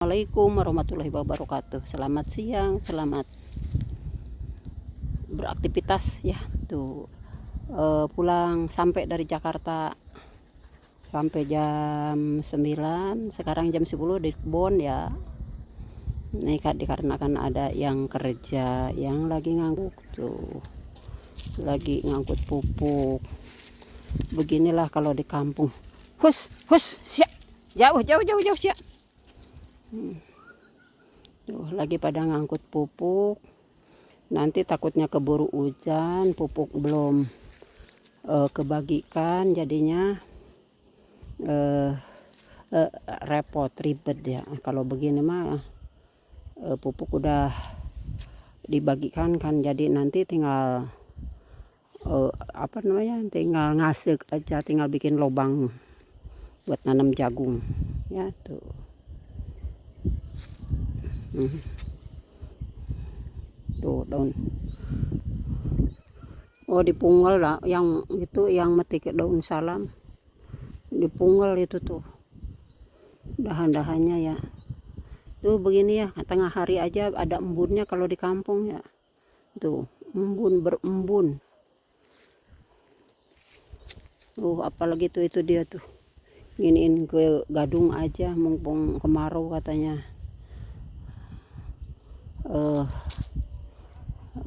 Assalamualaikum warahmatullahi wabarakatuh. Selamat siang, selamat beraktivitas ya. Tuh pulang sampai dari Jakarta sampai jam 9, sekarang jam 10 di kebun ya. Ini dikarenakan ada yang kerja, yang lagi ngangkut tuh, lagi ngangkut pupuk. Beginilah kalau di kampung. Hus siap, jauh siap. Tuh lagi pada ngangkut pupuk. Nanti takutnya keburu hujan, pupuk belum kebagikan, jadinya repot, ribet ya. Kalau begini mah pupuk udah dibagikan kan, jadi nanti tinggal tinggal ngasih aja, tinggal bikin lubang buat nanam jagung ya tuh. Tuh daun. Oh dipunggal lah, yang itu yang metik daun salam dipunggal itu tuh dahan-dahannya ya. Tuh begini ya, tengah hari aja ada embunnya kalau di kampung ya. Tuh embun berembun. Tuh apalagi tuh itu dia tuh giniin ke gadung aja, mumpung kemarau katanya.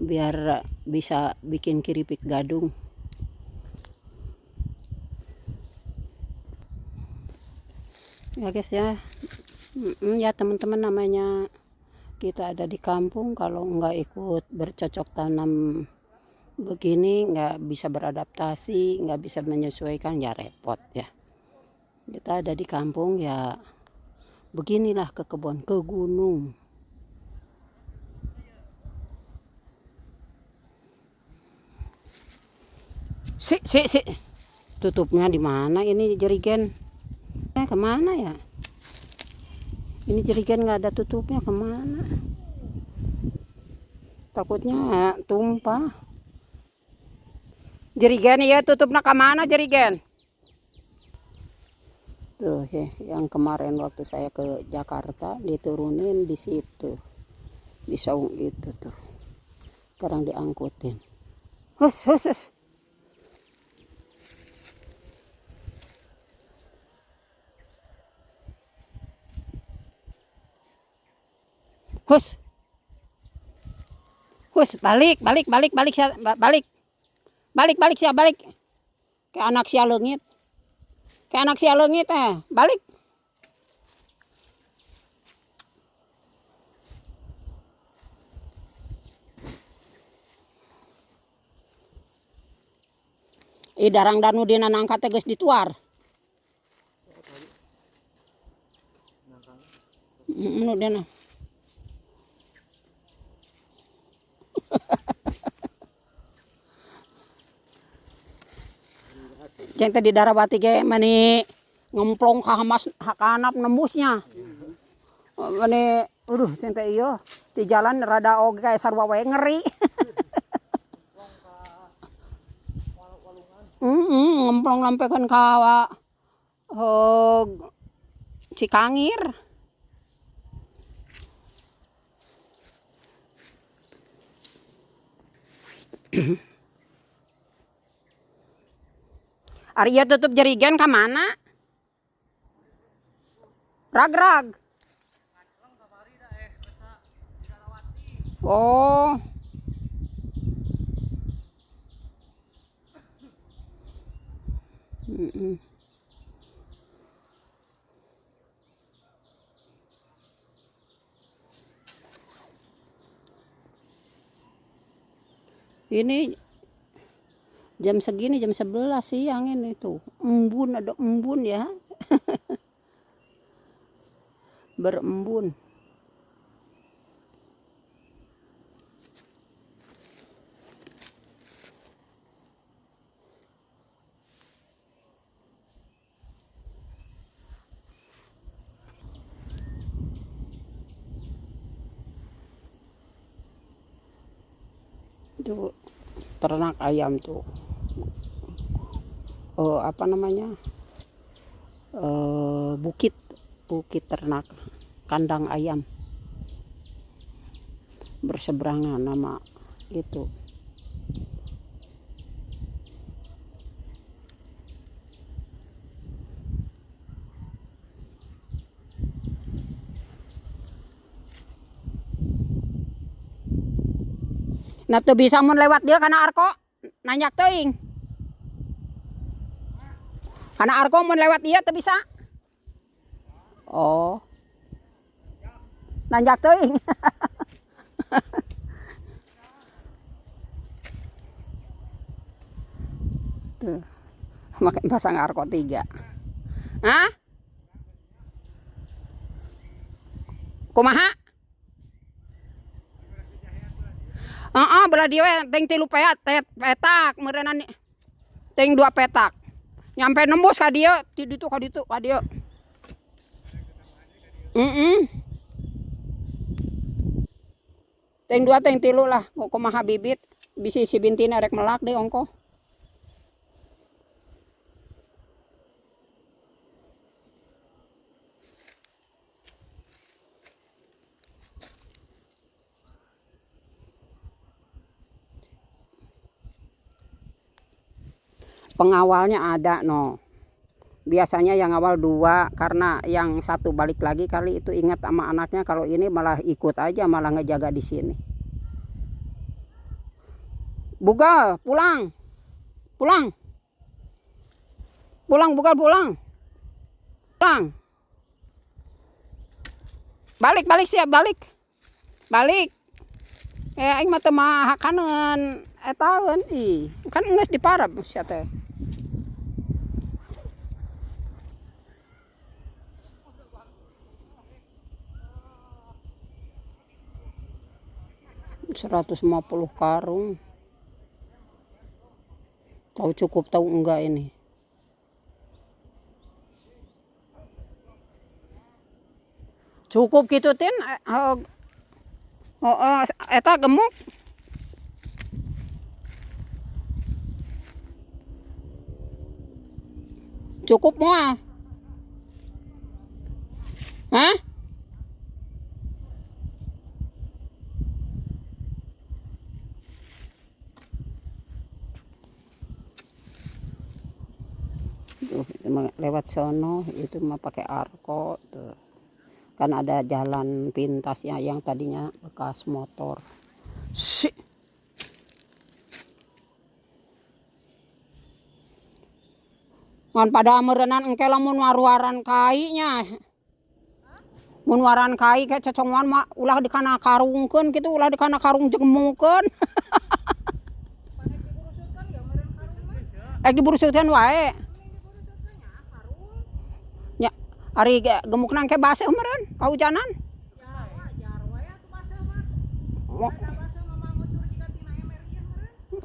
Biar bisa bikin keripik gadung. Ya guys ya, ya teman-teman, namanya kita ada di kampung, kalau nggak ikut bercocok tanam begini, nggak bisa beradaptasi, nggak bisa menyesuaikan, ya repot ya. Kita ada di kampung ya, beginilah ke kebun, ke gunung. Si tutupnya di mana ini jerigen? Kemana ya? Ini jerigen nggak ada tutupnya, kemana? Takutnya tumpah. Jerigen ya, tutupnya kemana jerigen? Tuh ya, yang kemarin waktu saya ke Jakarta diturunin di situ, di saung itu tuh. Sekarang diangkutin. Hus. Hus, balik ke anak sia leungit. Balik. Darang danu dina nangka teh geus dituar. Nu dina. Ceng teh di Darawati ge mani ngemplong ka hamas hakanap nembusnya. Mani ceng teh ieu di jalan rada oge kayak sarua wae ngeri. Ngemplong lampekeun ka Cikangir. Arya tutup jerigen ke mana? Rag. Oh. Ini jam segini, jam 11 siang ini tuh. Ada embun ya. Berembun. Itu ternak ayam tuh. Bukit ternak kandang ayam berseberangan nama itu. Nah tuh bisa mun lewat dia karena Arko nanyak teuing. Karena Arko mun lewat dia tuh bisa. Oh. Nanjak teuing. Tuh. Makin pasang Arko 3. Hah? Kumaha? Belah dia teng 3 petak meureunna teng 2 petak. Nyampe nembus ka dieu, di ditu ka ditu ka dieu. Teng 2 teng 3 lah, kumaha bibit. Bisi si bintina rek melak deh ongko. Pengawalnya ada no. Biasanya yang awal 2 karena yang satu balik lagi kali itu ingat sama anaknya, kalau ini malah ikut aja malah ngejaga di sini. Bugal, pulang. Pulang. Pulang, Bugal, pulang. Pulang. Balik, balik siap, balik. Balik. Aing mah teu mahakaneun etaeun ih. Kan geus diparab sia teh. $150 karung. Tahu cukup tahu enggak ini. Cukup gitu Tin. Eta gemuk. Cukup moal. Hah? Lewat sono itu mah pakai Arko tuh. Kan ada jalan pintasnya yang tadinya bekas motor. Ngan pada meureunnan engke lamun waruaran kainya. Mun waran kai kayak cocongan mah ulah dikana karungkeun kitu, ulah dikana karung jemukeun. Diburusutkeun wae. Nya, ari gemukna engke baseuh meureun kahujanan.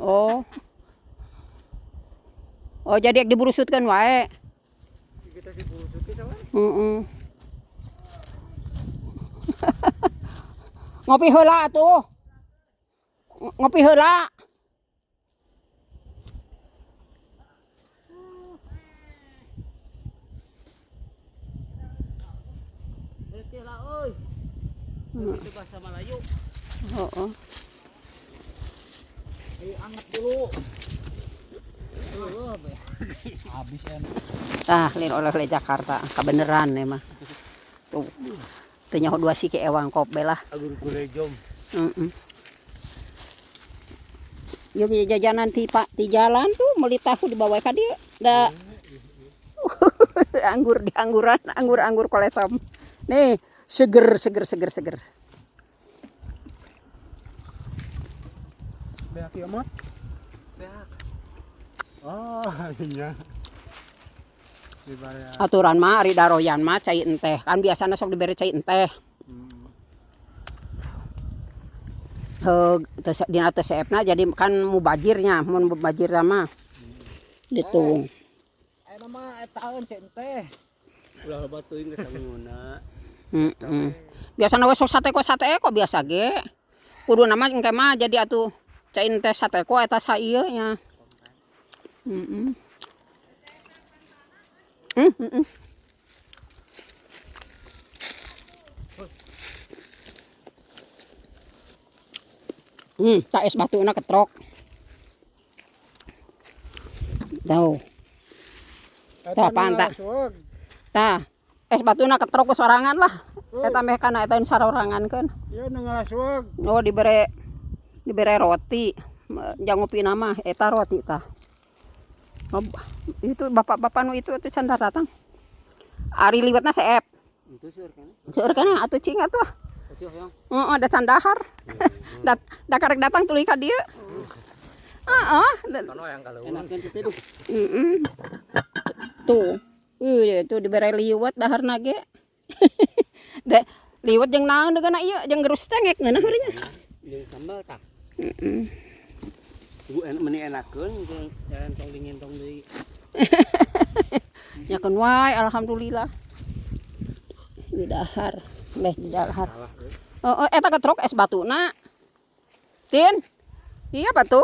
Oh. Oh jadi diburusutkeun wae. Ngopi heula atuh. Ngopi heula. Beuteuh lah euy. Itu bahasa Melayu. Heeh. Ayo anget dulu. Habis enak. Lain oleh Jakarta, kebeneran nih mah. Tuh. Teu nyaho 2 siki ewang kop belah. Agur gurejom. Yuk jajanan ti jalan tuh meuli tahu dibawa ka dieu. Da. Anggur di angguran, anggur kolesom. Nih, seger. Beak ieu mah. Beak. Oh, iya. Aturan mah ari daroyan mah cai enteh. Kan biasana sok dibere cai enteh. Dina teh seepna jadi kan mubajirnya, mun mubajir mah. Ditung. Aya mah etaeun cai enteh. Ulah loba teuing geus nguna. Biasana we sok sateko kok biasa ge. Kudu nama engke mah jadi atuh cai enteh sateko eta saieu nya. Tak es batu na ketrok. Tahu. Tah pantak. Tah es batu na ketrok sorangan lah. Eta meh kana eta sarorangan kan. Ieu nu ngalasweg. Oh dibere roti. Jang ngopi nama eta roti tah. Oh, itu bapak-bapak nu itu can datang. Ari liwatna seep. Itu seueur kana. Seueur kana atuh cing atuh. Heeh, da can dahar. Da karek datang tuluy ka dieu. Heeh. Kono yang kalau enakeun kitu duh. Tuh. Tuh dibere liwat daharna ge. Da liwat jeung naon deugana ieu jeung gerus cengek ngeunah heureunnya. Jeung sambal tah. Heeh. Bu meni enakeun jalan tong dingin tong deui. Nyakeun wae alhamdulillah. Di dahar, meh di dahar. Heeh, eta ketrok es batuna. Tin. Iya batu.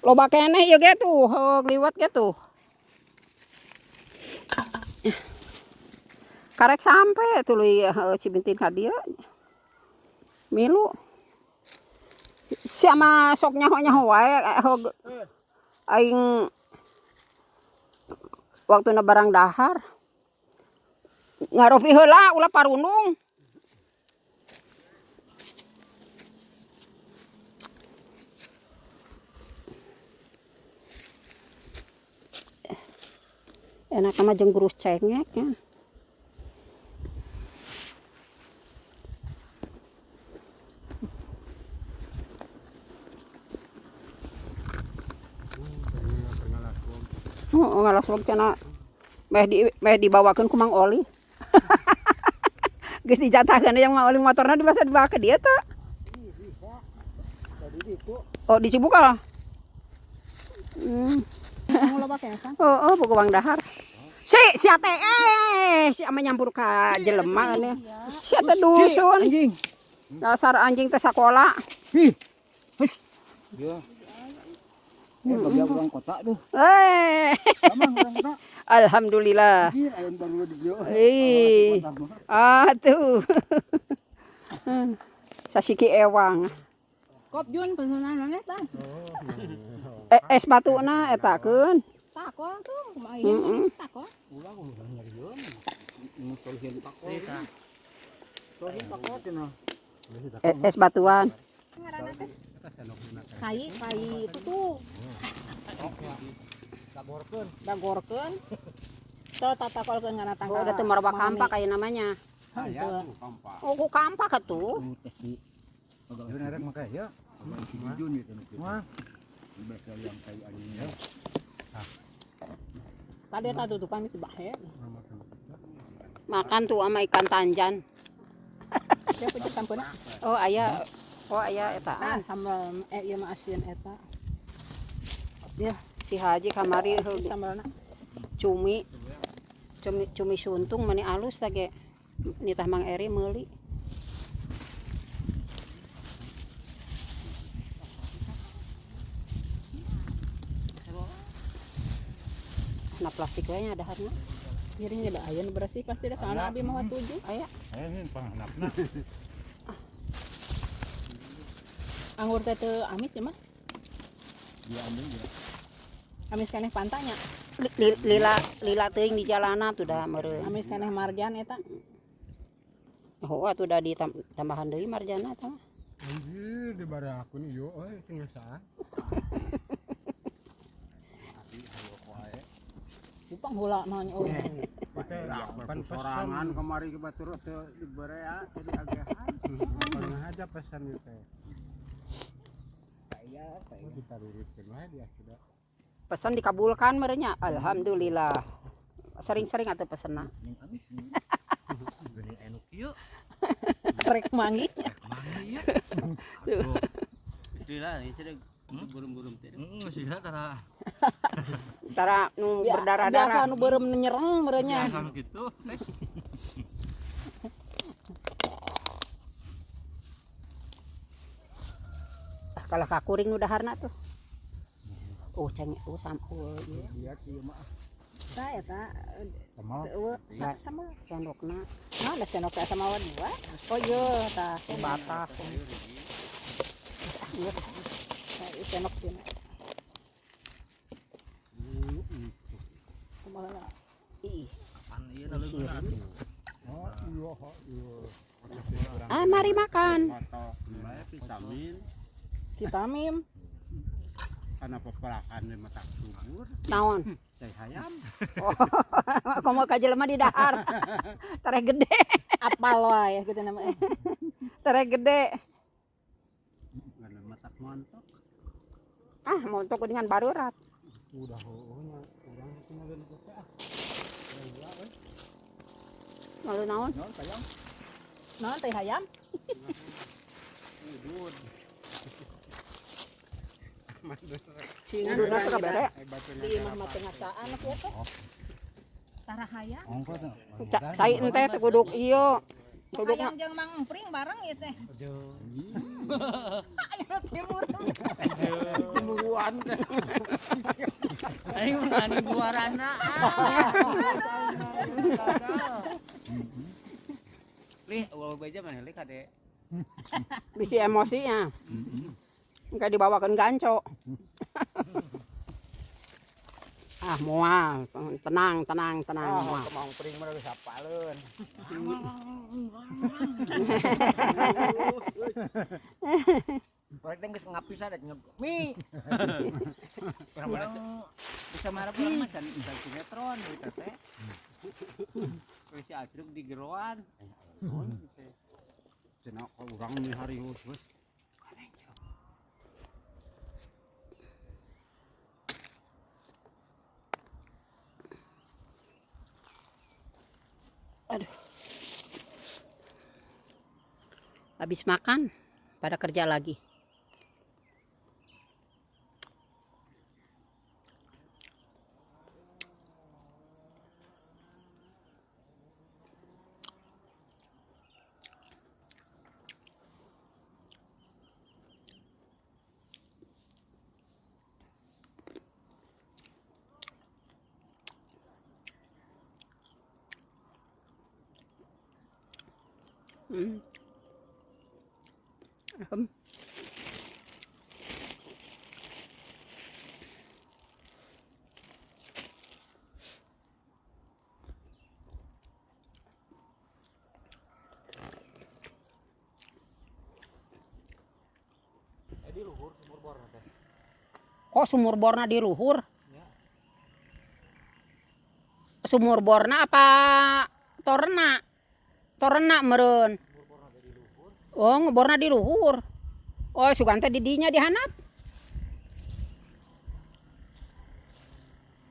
Loba keneh ieu ge tuh, heug liwat ge tuh. Karek sampe tuluy Cibintin ka dieu. Milu. Sama sok nyaho-nyaho wae heug aing waktuna barang dahar. Ngaropi heula ulah parunung. Enak mah jeung gerus cengek ya. Oh, ngalasweg cenah meh dibawakeun ku Mang Oli. Geus dijatahkeun yang Mang Oli motorna dibasa dibawa ke dieu teh. Oh, di Cibuka. Oh, buku Bang Dahar. Si ate si ama nyampur ka jelema nih. Si ate dusun. Anjing. Dasar anjing teh sakola. Iya. Bagi orang kota tuh. Emang orang kota. Alhamdulillah. Ayam baru di dia. Tuh. Sasiki ewang. Kop Jun pesanan eta. Es batuna etakeun. Takol tuh, kumaha takol. Ulah ulah nyariun. Tolhin takol. Tolhin takol cenah. Es batuan. Ngaranna teh? Kai itu tuh. Dagorkeun. Teu tatakolkeun ngana tanggal. Oh, da teu maroba kampak aya namanya. Aya kampak. Oh, ku kampak atuh. Jun arek mah ya. Jun itu. Wah. Biasa yang kayak anjingnya. Tadi eta tutupan itu bae. Makan tuh sama ikan tanjan. Siapa jeung sampeuna? Oh, aya. Oh, aya eta. Sambal ieu mah asin eta. Ya, si Haji kamari Sambalna. cumi suntung mani alus teh nitah Mang Eri meuli. Nah plastik we nya daharna. Ngiring ge da aya nu bersih pasti da soalna abi mah 7. Aya. Ini panghanapna. Anggur teh teu amis ya mah. Dia ambil ya. Amis kaneh pantanya. Lila teuing di jalana tuh da meureun. Amis kaneh marjan eta. Oh, atuh da ditambahan deui marjana eta mah. Anjir di baraku nih yo euy kenyasaan. Upang heula nanya oh. Pakai pan sorangan kemari ke batur teu dibere ya jadi agahan. Pernah aja pesan itu. Saya ditarurutkeun wae dia sudah. Pesan dikabulkan merenya. Alhamdulillah. Sering-sering atuh pesenna. Gini enak ieu. Rek mangi. Mangi ieu. Itulah ini sedang burung-burung teh. Sih tara. Tara nu Biasa berdarah-darah. nu beureum nyereng merenya. Kalau gitu. Kalau kakuring nu daharna tuh. Oh, cengek sampul ieu. Lihat ieu mah. Tah eta Samal. sama Sendokna. nah ada senok sama dua. Oh iya tah batas. Iya. Isenok din. Kumala. Ah, mari makan. Vitamin Vitamin. karena peperakan di mata subur. Naon? Cai hayam. Komo ka jelema di dahar. Tareh gede. Apal wae gitu namanya. Tareh gede. Karena mata montok. Ah, montok dengan barurat. Udah heuhnya urang cuma geus teh ah. Lalu naon? Naon sayang? Naon teh hayam? Udud. Cingan Ududna teh kabere. di imah mah teu ngasaan aku teh. Tara hayam. Ongko teh. Sai ente teh kuduk ieu. Kuduk Hayam jeung Mang Pring bareng ieu teh. Ayo timur. Timuruan teh. Aing mah anu buarana. Lih, ulah beja mah lih kade. bisi emosinya. Enggak dibawakan ganco. Ah, moal. Tenang, tenang, tenang. Moal. Mang Pring mah geus hafaleun. Orang geus ngapis ada mi. Yang bisa marah pulang mah can sinetron gitu teh. Terus si Acruk di geroan. Cenah urang nih hari geus. Aduh. Habis makan, pada kerja lagi. Ahem. Di luhur sumur bor teh. Oh, sumur borna di luhur? Sumur borna apa torna? Torna meureun. Oh, ngeborna di luhur. Oh, sugan teh di dinya dihanap.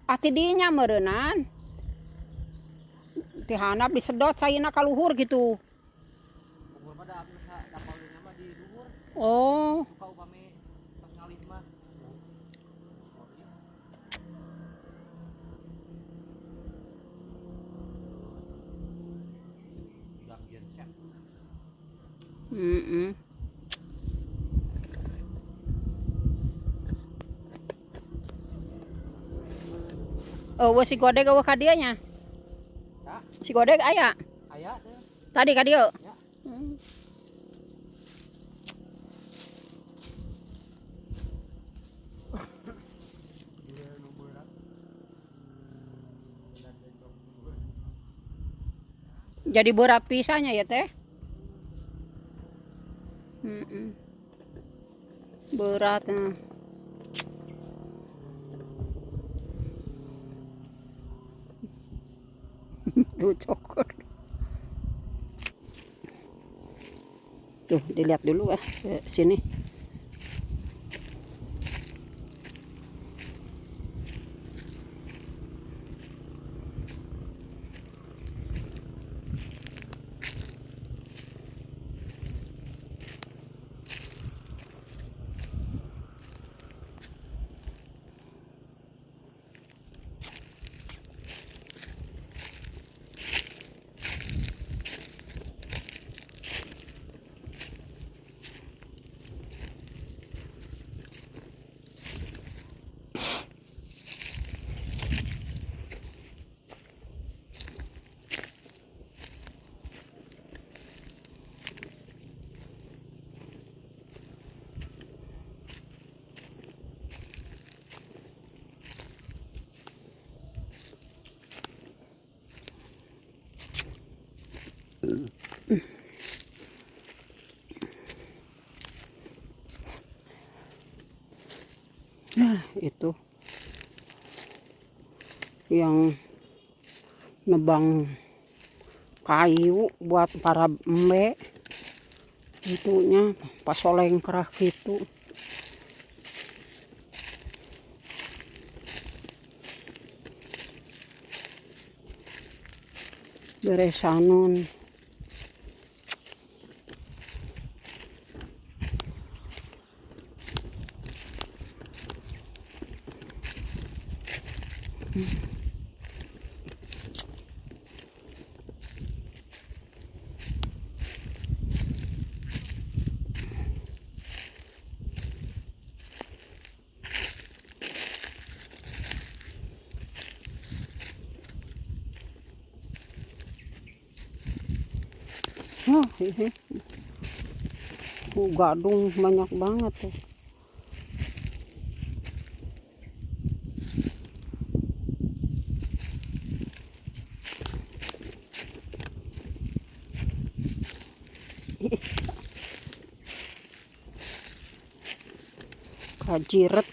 Ati dinya meureunan. Dihanap disedot saina ka luhur gitu. Umur mah da dapalnya mah di luhur. Oh, Suka upami pas ngalih mah. Ganggian syak. heeh. Oh, si Godeg eueuh ka dieu nya. Ya, Si Godeg aya. aya teh. Tadi ka dieu. Ya. Jadi berat pisahnya ya teh. Berat. Tuh cokor. Tuh dilihat dulu ke sini. itu yang nebang kayu buat para embe itunya pas solengkrah gitu. Beresanon gadung banyak banget tuh. Kajiret.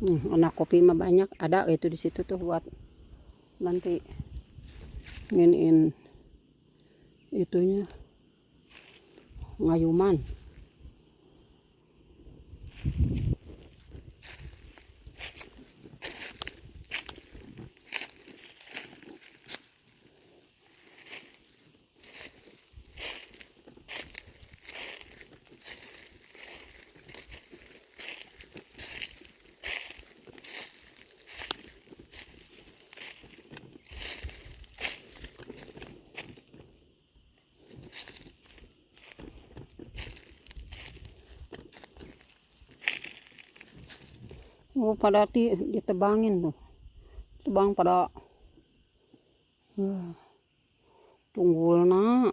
Anak kopi mah banyak ada itu di situ tuh buat nanti nginin itunya ngayuman. Oh, pada ditebangin tuh. Tebang pada tunggulna.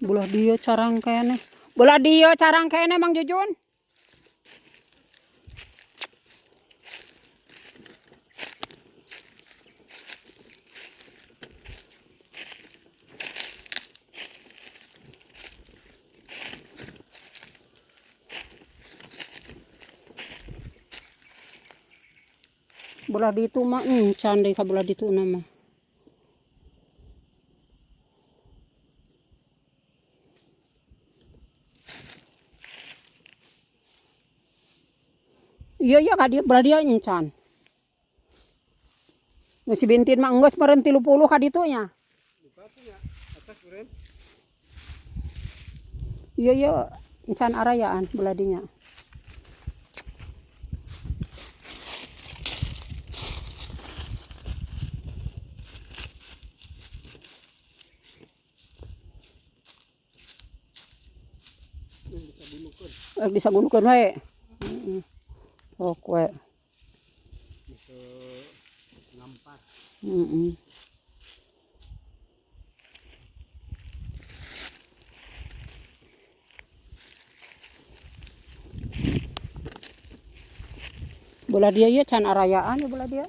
Belah dia carang kene. Belah dia carang kene Mang Jujun. Belah ditu mah encan deh ka belah ditu nama. Iya ka dia belah dia encan. Masih bintin mah enggeus meureun 30 ka ditunya. Iya encan arayaan belah dinya. Disagunukeun we. Sok we. Ngampat. Belah dia ya can arayaan ya belah dia.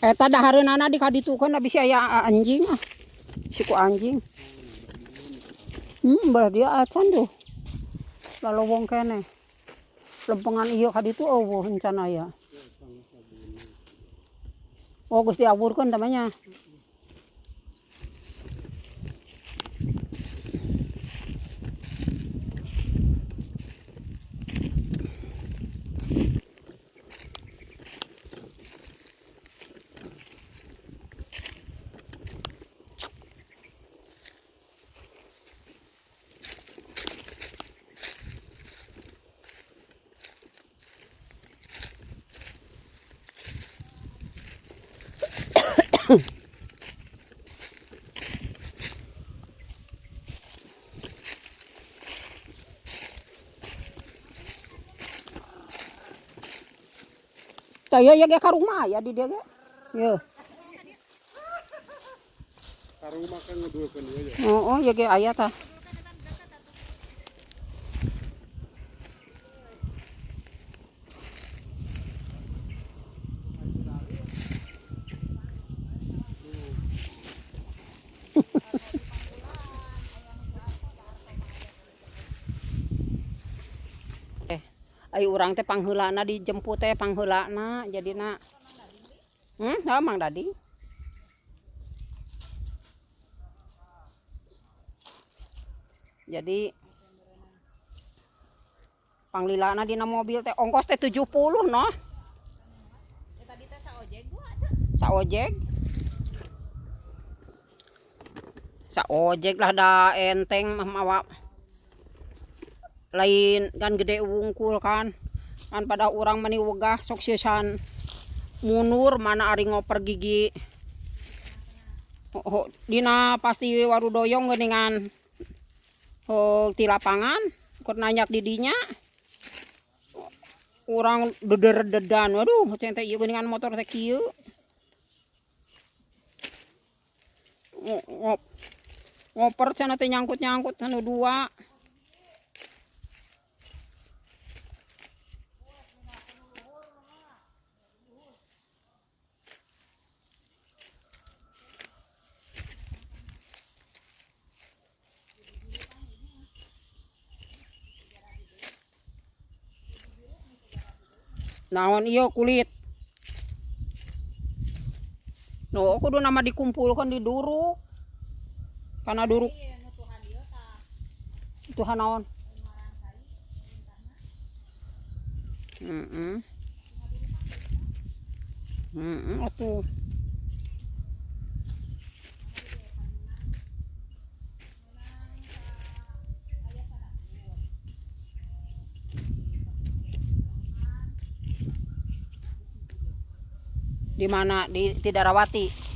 Eta dahareunana di kaditukeun abis aya anjing ah. Siku anjing. Belah dia acan tuh. Lalowong kene. Lempengan ieu kaditu eueuh encan aya. Oh geus diaburkeun tamanya. Taya ya ge ka rumah ya di dia ge. Ye. Ka rumah kan ngedulkeun ieu ya. Oh, ya ge aya tah. Ai urang teh pangheulana dijemput teh pangheulana jadina. Mang Dadi. Jadi panglilana dina mobil teh ongkos teh 70 noh. Tadi teh saojeg gua. Saojeg. Saojeg lah da enteng mah mawa. Lain kan gede wungkul kan. Kan pada urang mani wegah sok sieusan munur mana ari ngoper gigi. Dina pasti warudoyong geuningan ti lapangan keur nanyak di dinya. Urang deder-dedan. Waduh, ceng teh ieu geuningan motor teh kieu. Ngoper cenah teh nyangkut-nyangkut anu dua. Naon ieu kulit. No, kudu nama dikumpulkan di duruk. Karena duruk. Tuhan naon? Atuh. Di mana? Di Darawati.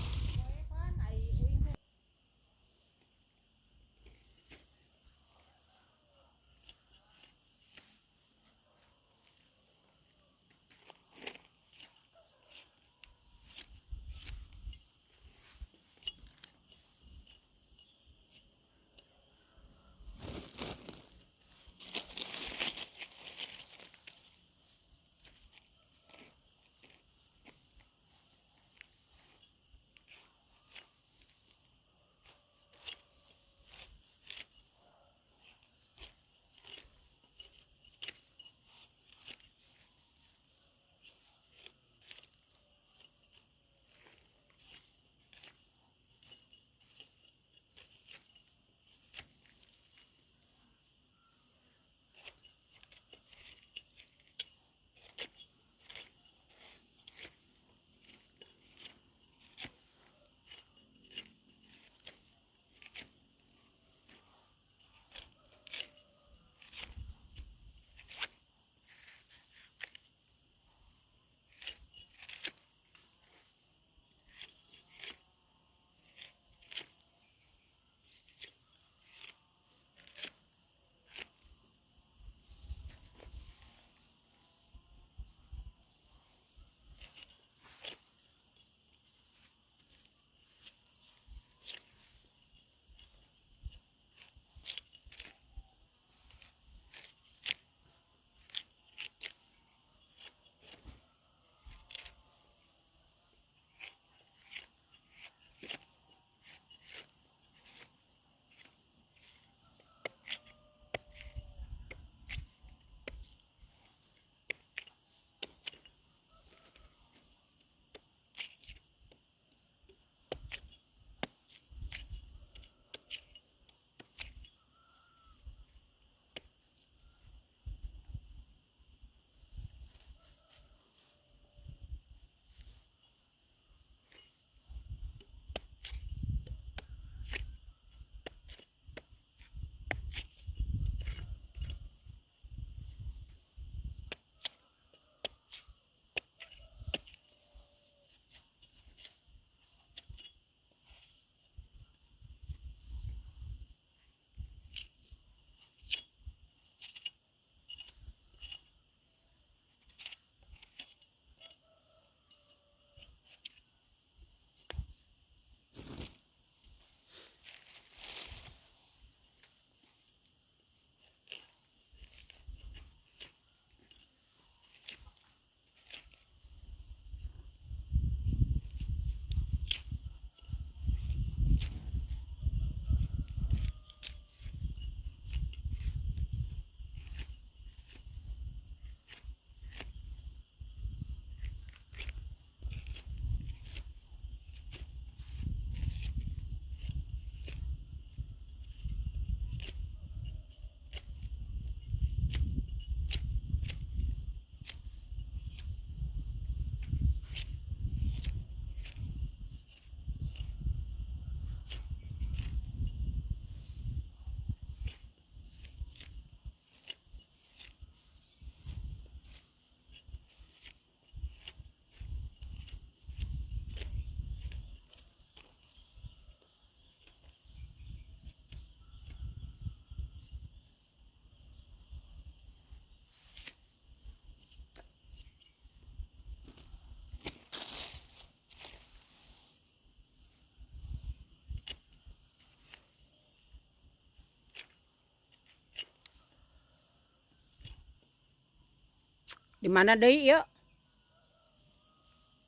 Di mana deui yuk?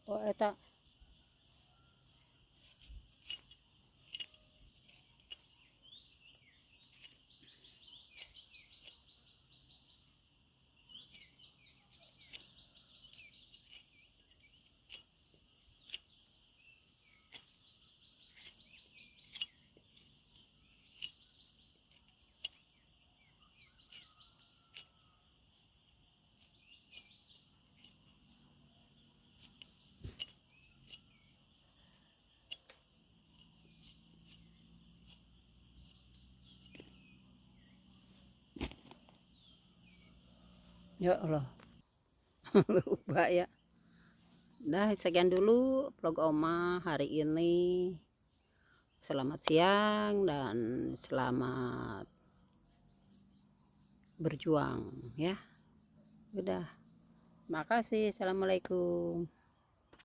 Oh eta. Ya Allah. Lupa ya. Dah sekian dulu vlog Oma hari ini. Selamat siang dan selamat berjuang ya. Udah. Makasih. Assalamualaikum.